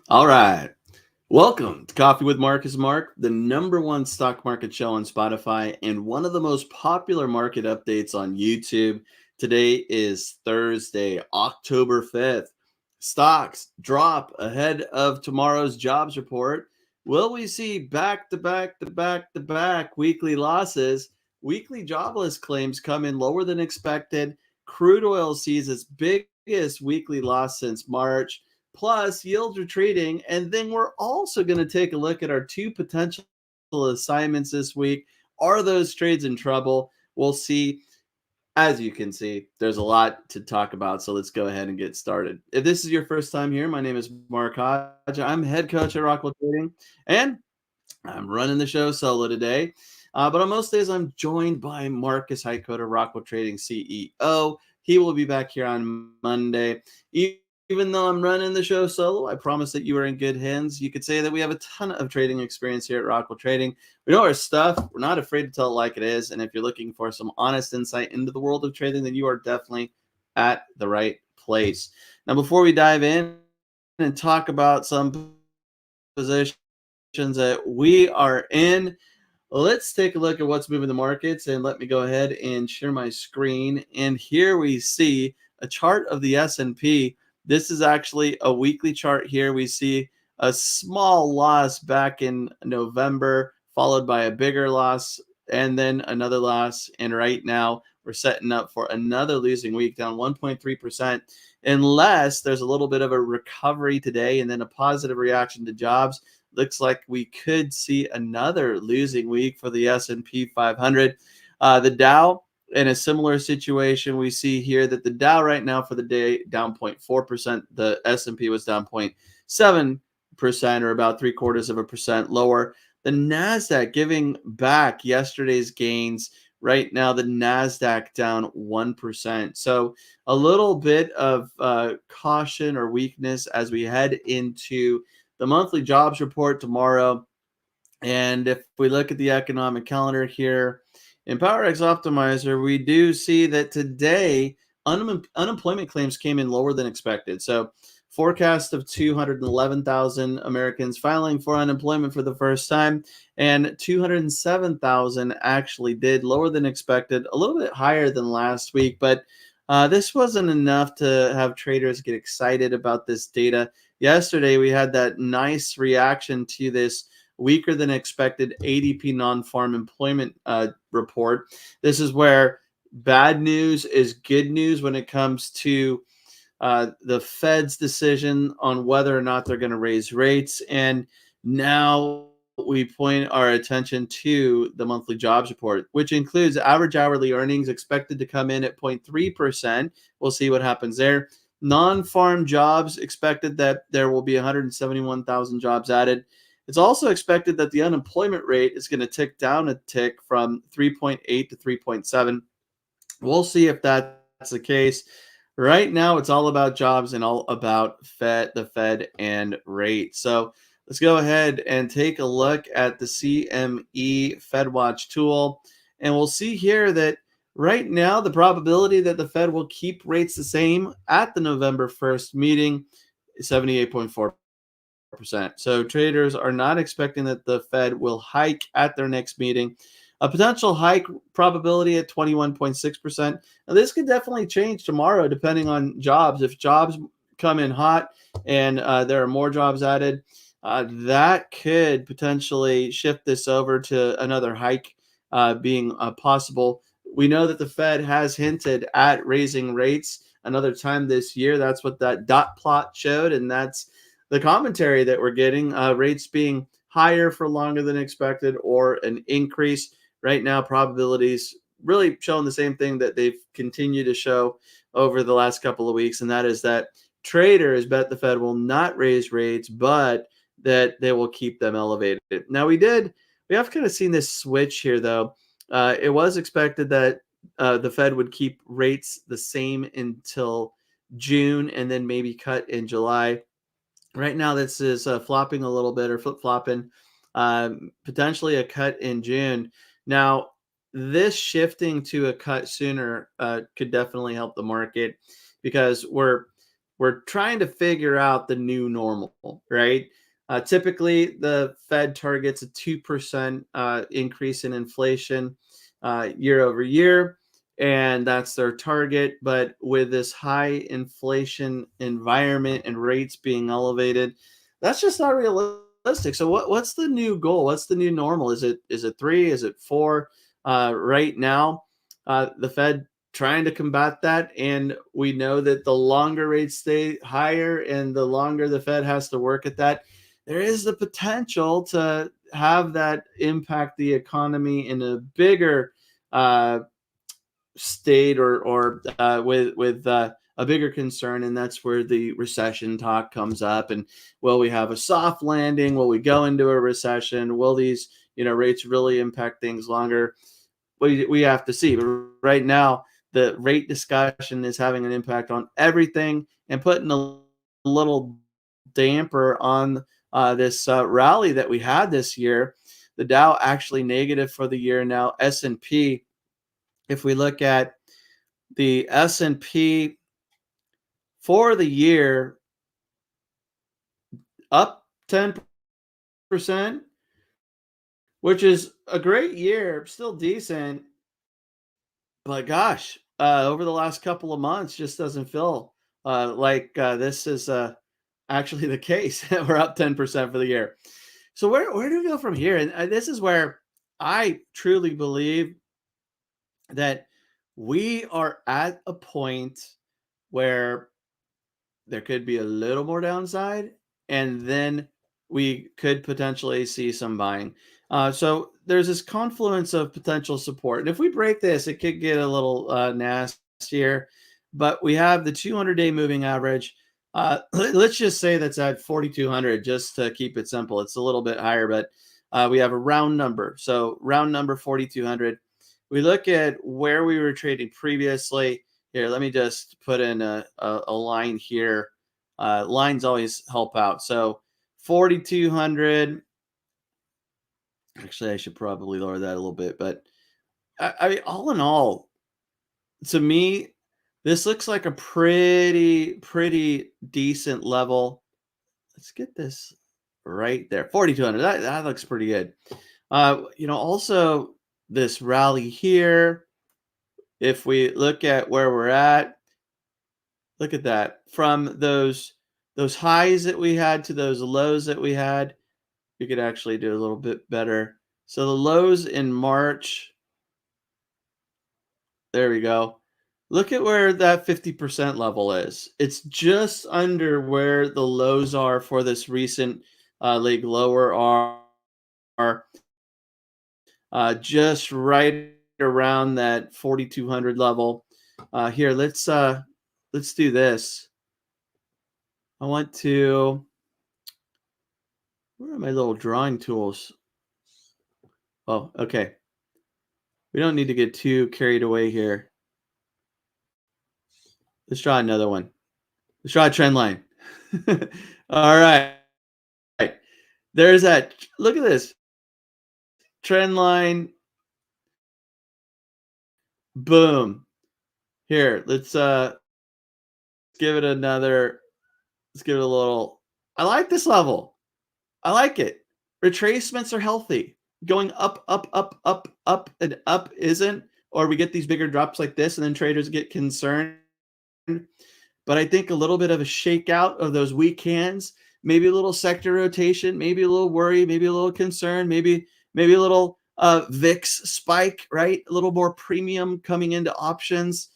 All right. Welcome to Coffee with Marcus Mark, the number one stock market show on Spotify and one of the most popular market updates on YouTube. Today is Thursday, October 5th. Stocks drop ahead of tomorrow's jobs report. Will we see back to back to back to back weekly losses? Weekly jobless claims come in lower than expected. Crude oil sees its biggest weekly loss since March. Plus, yields retreating. And then we're also going to take a look at our two potential assignments this week. Are those trades in trouble? We'll see. As you can see, there's a lot to talk about. So let's go ahead and get started. If this is your first time here, my name is Mark Hodge. I'm head coach at Rockwell Trading, and I'm running the show solo today. But on most days, I'm joined by Marcus Heikoda, Rockwell Trading CEO. He will be back here on Monday. Even though I'm running the show solo, I promise that you are in good hands. You could say that we have a ton of trading experience here at Rockwell Trading. We know our stuff. We're not afraid to tell it like it is. And if you're looking for some honest insight into the world of trading, then you are definitely at the right place. Now, before we dive in and talk about some positions that we are in, let's take a look at what's moving the markets, and let me go ahead and share my screen. And here we see a chart of the S&P. This is actually a weekly chart here. We see a small loss back in November, followed by a bigger loss, and then another loss. And right now, we're setting up for another losing week, down 1.3%, unless there's a little bit of a recovery today and then a positive reaction to jobs. Looks like we could see another losing week for the S&P 500. The Dow, in a similar situation, we see here that the Dow right now for the day down 0.4%. The S&P was down 0.7%, or about 0.75% lower. The NASDAQ giving back yesterday's gains. Right now, the NASDAQ down 1%. So a little bit of caution or weakness as we head into the monthly jobs report tomorrow. And if we look at the economic calendar here in PowerX Optimizer, we do see that today unemployment claims came in lower than expected. So forecast of 211,000 Americans filing for unemployment for the first time, and 207,000 actually did, lower than expected, a little bit higher than last week. But this wasn't enough to have traders get excited about this data. Yesterday, we had that nice reaction to this weaker than expected ADP non-farm employment report. This is where bad news is good news when it comes to the Fed's decision on whether or not they're going to raise rates. And now we point our attention to the monthly jobs report, which includes average hourly earnings expected to come in at 0.3%. We'll see what happens there. Non-farm jobs expected that there will be 171,000 jobs added. It's also expected that the unemployment rate is going to tick down a tick from 3.8 to 3.7. We'll see if that's the case. Right now, it's all about jobs and all about the Fed and rate. So let's go ahead and take a look at the CME FedWatch tool. And we'll see here that right now, the probability that the Fed will keep rates the same at the November 1st meeting is 78.4%. So traders are not expecting that the Fed will hike at their next meeting. A potential hike probability at 21.6%. Now, this could definitely change tomorrow depending on jobs. If jobs come in hot and there are more jobs added, that could potentially shift this over to another hike being possible. We know that the Fed has hinted at raising rates another time this year. That's what that dot plot showed, and that's the commentary that we're getting, rates being higher for longer than expected or an increase. Right now, probabilities really showing the same thing that they've continued to show over the last couple of weeks, and that is that traders bet the Fed will not raise rates, but that they will keep them elevated. Now, we have kind of seen this switch here, though. It was expected that the Fed would keep rates the same until June and then maybe cut in July. Right now, this is flopping a little bit or flip-flopping, potentially a cut in June. Now, this shifting to a cut sooner could definitely help the market because we're we're trying to figure out the new normal, right? Typically, the Fed targets a 2% increase in inflation year over year, and that's their target. But with this high inflation environment and rates being elevated, that's just not realistic. So, what's the new goal? What's the new normal? Is it three? Is it four? Right now, the Fed trying to combat that. And we know that the longer rates stay higher and the longer the Fed has to work at that, there is the potential to have that impact the economy in a bigger uh, state or with a bigger concern, and that's where the recession talk comes up. And will we have a soft landing? Will we go into a recession? Will these rates really impact things longer? We have to see. But right now, the rate discussion is having an impact on everything and putting a little damper on this rally that we had this year. The Dow actually negative for the year now. S&P, if we look at the S&P for the year, up 10%, which is a great year, still decent. But gosh, over the last couple of months, just doesn't feel like this is actually the case. We're up 10% for the year. So where do we go from here? And this is where I truly believe that we are at a point where there could be a little more downside, and then we could potentially see some buying. So there's this confluence of potential support. And if we break this, it could get a little nastier. But we have the 200-day moving average. Let's just say that's at 4,200, just to keep it simple. It's a little bit higher, but we have a round number. So round number 4,200. We look at where we were trading previously. Here, let me just put in a line here. Lines always help out. So 4,200. Actually, I should probably lower that a little bit. But I mean, all in all, to me, this looks like a pretty decent level. Let's get this right there. 4,200. That looks pretty good. Also this rally here, if we look at where we're at, look at that. From those highs that we had to those lows that we had, we could actually do a little bit better. So the lows in March, there we go. Look at where that 50% level is. It's just under where the lows are for this recent leg lower are just right around that 4,200 level. Here, let's do this. I want to. Where are my little drawing tools? Oh, okay. We don't need to get too carried away here. Let's draw another one. Let's draw a trend line. All right. There's that. Look at this trend line. Boom. Here, let's give it another. Let's give it a little. I like this level. I like it. Retracements are healthy. Going up, up, up, up, up, and up isn't, or we get these bigger drops like this, and then traders get concerned. But I think a little bit of a shakeout of those weak hands, maybe a little sector rotation, maybe a little worry, maybe a little concern, maybe a little VIX spike, right? A little more premium coming into options.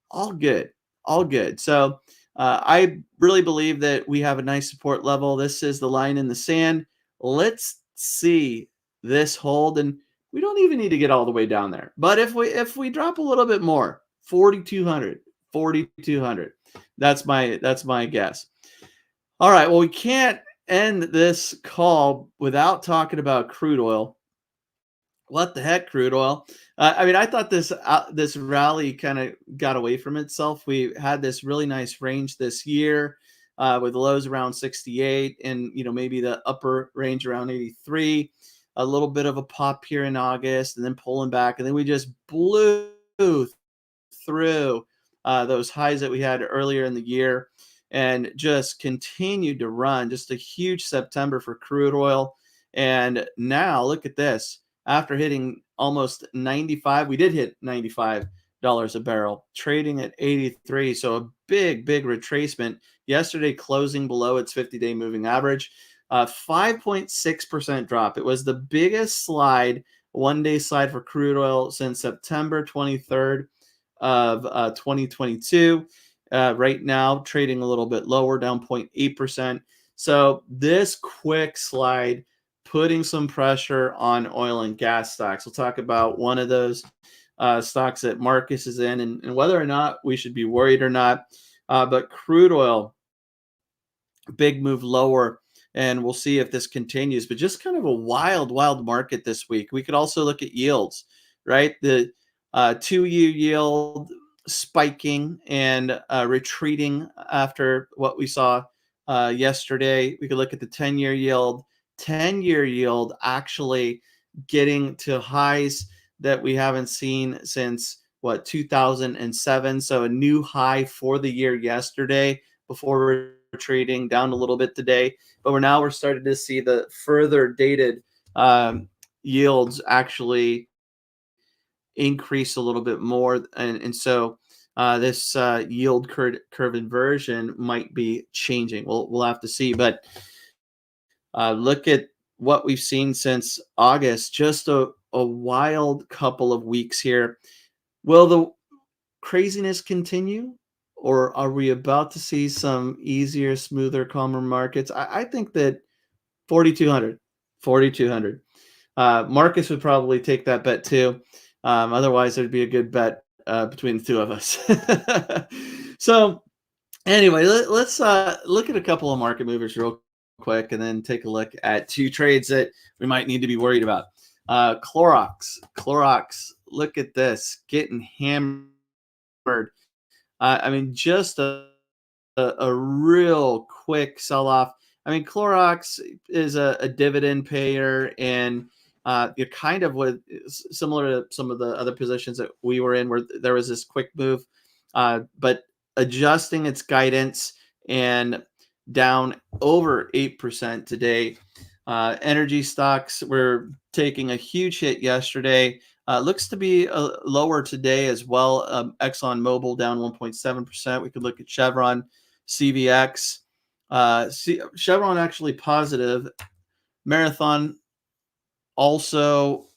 All good, all good. So I really believe that we have a nice support level. This is the line in the sand. Let's see this hold, and we don't even need to get all the way down there. But if we drop a little bit more, 4,200, 4,200. That's my guess. All right. Well, we can't end this call without talking about crude oil. What the heck, crude oil? I mean, I thought this rally kind of got away from itself. We had this really nice range this year with lows around 68, and maybe the upper range around 83. A little bit of a pop here in August, and then pulling back, and then we just blew through those highs that we had earlier in the year. and just continued to run. Just a huge September for crude oil. And now look at this. After hitting almost 95, we did hit $95 a barrel, trading at 83. So a big retracement. Yesterday closing below its 50-day moving average. 5.6% drop. It was the biggest slide, one-day slide for crude oil since September 23rd of 2022. Right now, trading a little bit lower, down 0.8%. So this quick slide putting some pressure on oil and gas stocks. We'll talk about one of those stocks that Marcus is in, and whether or not we should be worried or not. But crude oil, big move lower, and we'll see if this continues. But just kind of a wild market this week. We could also look at yields, right? The 2-year yield spiking and retreating after what we saw yesterday. We could look at the 10-year yield. 10-year yield actually getting to highs that we haven't seen since 2007. So a new high for the year yesterday before retreating down a little bit today. But we're starting to see the further dated yields actually increase a little bit more. And so this yield curve inversion might be changing. We'll have to see. But look at what we've seen since August, just a wild couple of weeks here. Will the craziness continue, or are we about to see some easier, smoother, calmer markets? I think that 4,200. Marcus would probably take that bet too. Otherwise, there'd be a good bet between the two of us. So anyway, let's look at a couple of market movers real quick, and then take a look at two trades that we might need to be worried about. Clorox, look at this, getting hammered. I mean, just a real quick sell-off. I mean, Clorox is a dividend payer, and you're kind of similar to some of the other positions that we were in, where there was this quick move, but adjusting its guidance and down over 8% today. Energy stocks were taking a huge hit yesterday. Looks to be lower today as well. ExxonMobil down 1.7%. We could look at Chevron, CVX. Chevron actually positive. Marathon also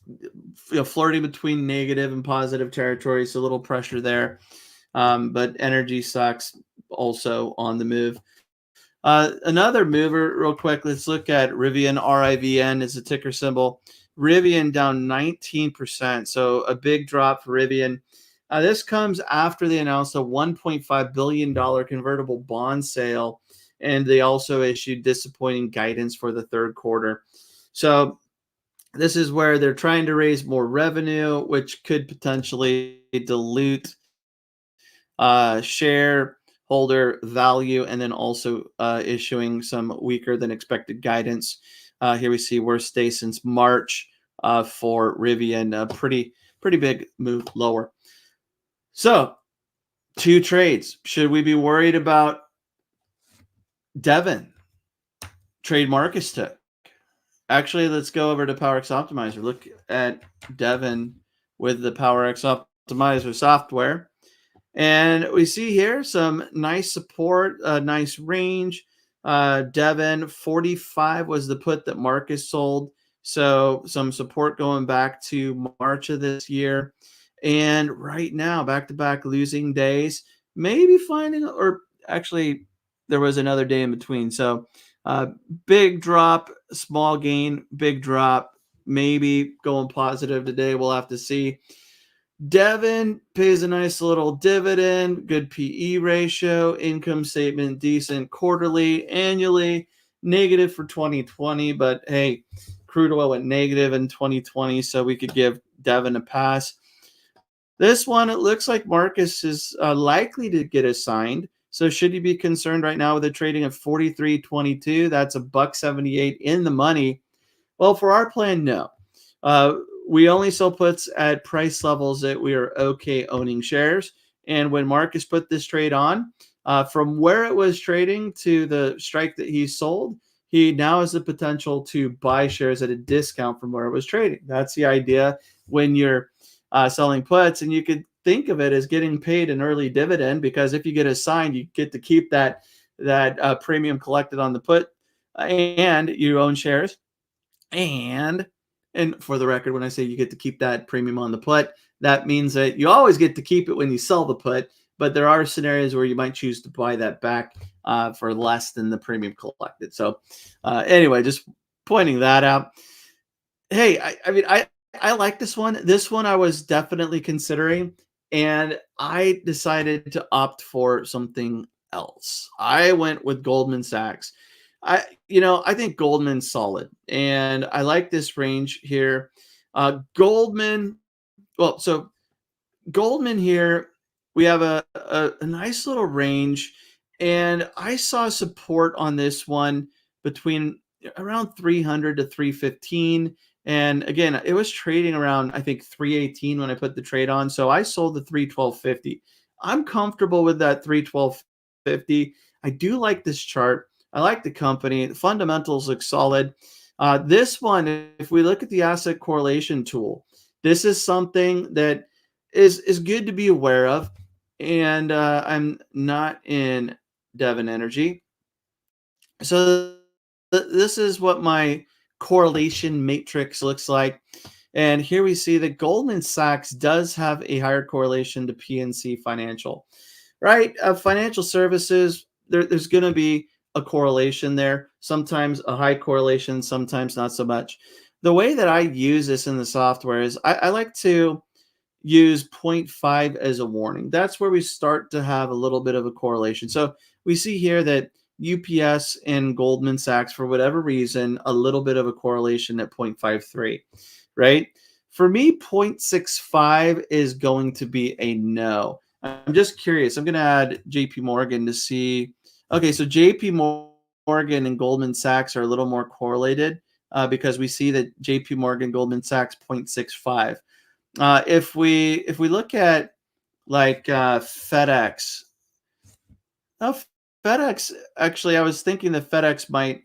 flirting between negative and positive territory, so a little pressure there. But energy stocks also on the move. Another mover, real quick, let's look at Rivian. RIVN is a ticker symbol. Rivian down 19%, so a big drop for Rivian. This comes after they announced a $1.5 billion convertible bond sale, and they also issued disappointing guidance for the third quarter. So this is where they're trying to raise more revenue, which could potentially dilute shareholder value, and then also issuing some weaker than expected guidance. Here we see worst day since March for Rivian, a pretty big move lower. So two trades. Should we be worried about Devon? Trade Marcus took. Actually, let's go over to PowerX Optimizer. Look at Devon with the PowerX Optimizer software. And we see here some nice support, nice range. Devon 45 was the put that Marcus sold. So some support going back to March of this year. And right now, back-to-back losing days, maybe finding, or actually there was another day in between. So big drop, small gain, big drop, maybe going positive today. We'll have to see. Devon pays a nice little dividend, good PE ratio, income statement decent quarterly, annually, negative for 2020. But hey, crude oil went negative in 2020, so we could give Devon a pass. This one, it looks like Marcus is likely to get assigned. So should you be concerned right now with it trading at 43.22? That's $1.78 in the money. Well, for our plan, no. We only sell puts at price levels that we are okay owning shares. And when Marcus put this trade on, from where it was trading to the strike that he sold, he now has the potential to buy shares at a discount from where it was trading. That's the idea when you're selling puts, and you could think of it as getting paid an early dividend, because if you get assigned, you get to keep that premium collected on the put, and you own shares. And for the record, when I say you get to keep that premium on the put, that means that you always get to keep it when you sell the put, but there are scenarios where you might choose to buy that back for less than the premium collected. So anyway, just pointing that out. Hey, I like this one. This one I was definitely considering, and I decided to opt for something else. I went with Goldman Sachs. I think Goldman's solid, and I like this range here. Goldman, well, so Goldman here, we have a nice little range, and I saw support on this one between around 300 to 315. And again, it was trading around, I think, 318 when I put the trade on. So I sold the 312.50. I'm comfortable with that 312.50. I do like this chart. I like the company. The fundamentals look solid. This one, if we look at the asset correlation tool, this is something that is good to be aware of. And I'm not in Devon Energy, so this is what my correlation matrix looks like. And here we see that Goldman Sachs does have a higher correlation to PNC Financial, right? Financial services, there's going to be a correlation there. Sometimes a high correlation, sometimes not so much. The way that I use this in the software is I like to use zero point 0.5 as a warning. That's where we start to have a little bit of a correlation. So we see here that UPS and Goldman Sachs, for whatever reason, a little bit of a correlation at 0.53, right? For me, 0.65 is going to be a no. I'm just curious. I'm going to add JP Morgan to see. Okay, so JP Morgan and Goldman Sachs are a little more correlated because we see that JP Morgan, Goldman Sachs, 0.65. If we look at like FedEx, oh, FedEx, actually, I was thinking that FedEx might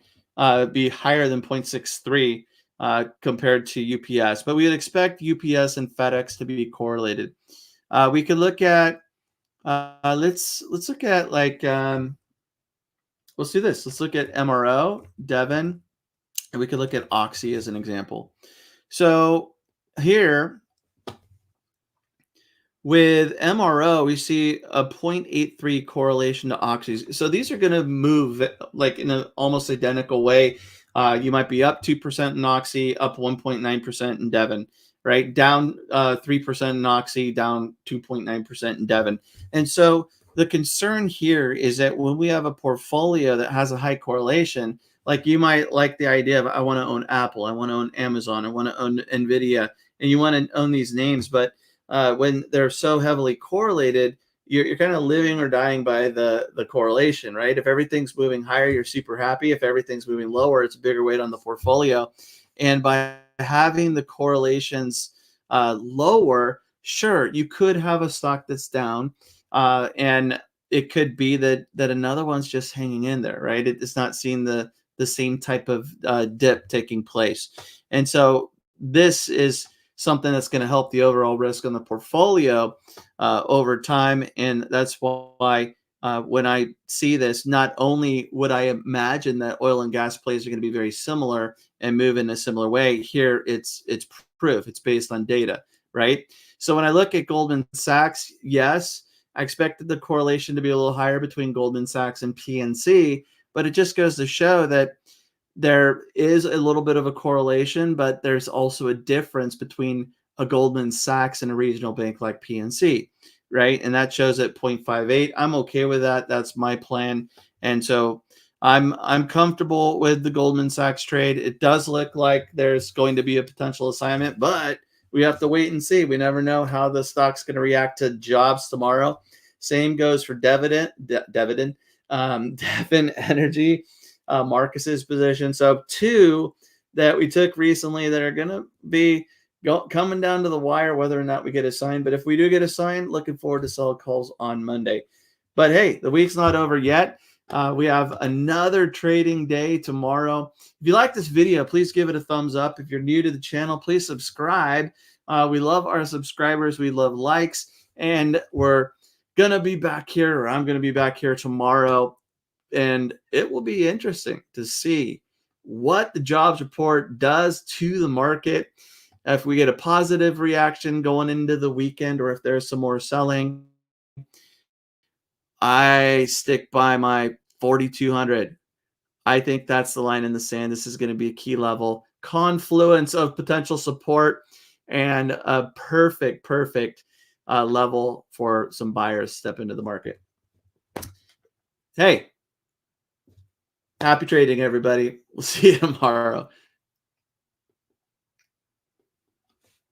be higher than 0.63 compared to UPS, but we would expect UPS and FedEx to be correlated. We could look at let's look at like let's do this. Let's look at MRO, Devon, and we could look at Oxy as an example. So here with MRO, we see a 0.83 correlation to oxys. So these are going to move like in an almost identical way. You might be up 2% in Oxy, up 1.9% in Devon, right? Down 3% in Oxy, down 2.9% in Devon. And so the concern here is that when we have a portfolio that has a high correlation, like you might like the idea of, I want to own Apple, I want to own Amazon, I want to own NVIDIA, and you want to own these names, but when they're so heavily correlated, you're kind of living or dying by the correlation, right? If everything's moving higher, you're super happy. If everything's moving lower, it's a bigger weight on the portfolio. And by having the correlations lower, sure, you could have a stock that's down, and it could be that another one's just hanging in there, right? It's not seeing the same type of dip taking place, and so this is something that's going to help the overall risk on the portfolio over time. And that's why when I see this, not only would I imagine that oil and gas plays are going to be very similar and move in a similar way, here it's proof. It's based on data, right? So when I look at Goldman Sachs, yes, I expected the correlation to be a little higher between Goldman Sachs and PNC, but it just goes to show that there is a little bit of a correlation, but there's also a difference between a Goldman Sachs and a regional bank like PNC, right? And that shows at 0.58. I'm okay with that. That's my plan. And so I'm comfortable with the Goldman Sachs trade. It does look like there's going to be a potential assignment, but we have to wait and see. We never know how the stock's going to react to jobs tomorrow. Same goes for Devon Energy, Marcus's position. So two that we took recently that are going to be coming down to the wire, whether or not we get a sign. But if we do get a sign, looking forward to sell calls on Monday. But hey, the week's not over yet. We have another trading day tomorrow. If you like this video, please give it a thumbs up. If you're new to the channel, please subscribe. We love our subscribers. We love likes. And we're going to be back here, or I'm going to be back here tomorrow. And it will be interesting to see what the jobs report does to the market. If we get a positive reaction going into the weekend, or if there's some more selling, I stick by my 4,200. I think that's the line in the sand. This is going to be a key level, confluence of potential support, and a perfect level for some buyers to step into the market. Hey, happy trading, everybody. We'll see you tomorrow.